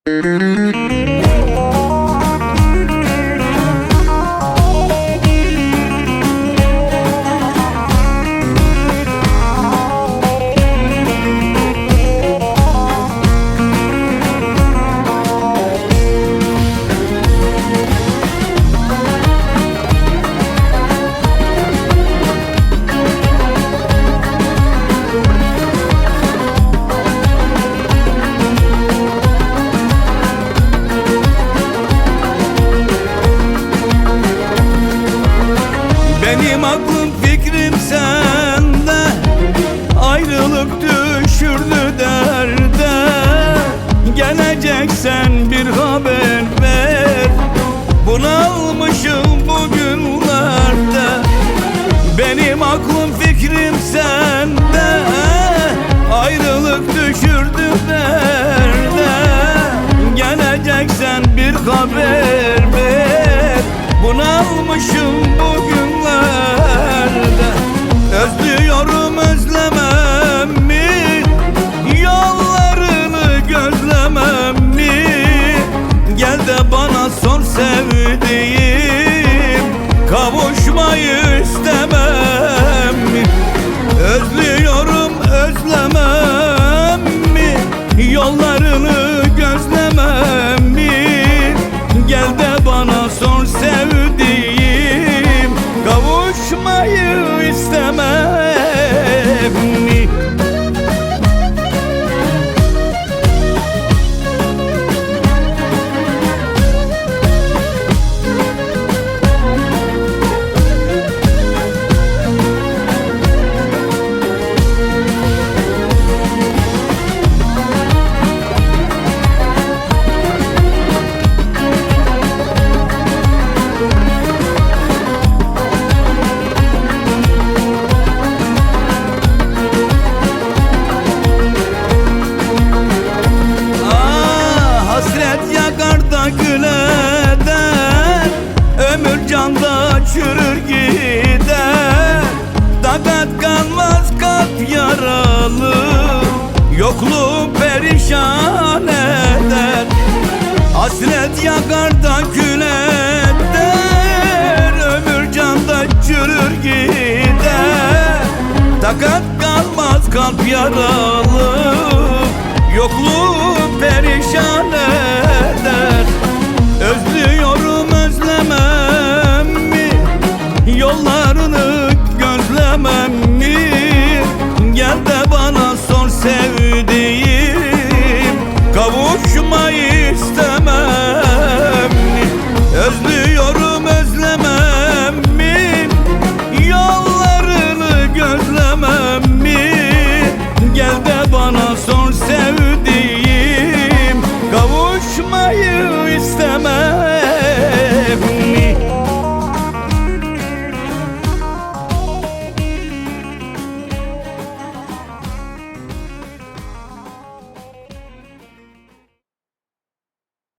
Benim aklım fikrim sende, ayrılık düşürdü derde. Geleceksen bir haber ver, bunalmışım bugünlerde. Benim aklım fikrim sende, ayrılık düşürdü derde. Geleceksen bir haber ver, bunalmışım bugünlerde. Özlüyorum özlemem mi, yollarını gözlemem mi? Gel de bana sor sevdiğim, kavuşmayı istemem mi? Özlüyorum özlemem mi, yollarını gözlemem mi? Gel de bana sor sevdiğim, kavuşmayı istemem mi? Güleden ömür canda çürür gider. Takat kalmaz kalp yaralı, yokluğu perişan eder. Hasret yakar da kül eder, ömür canda çürür gider. Takat kalmaz kalp yaralı,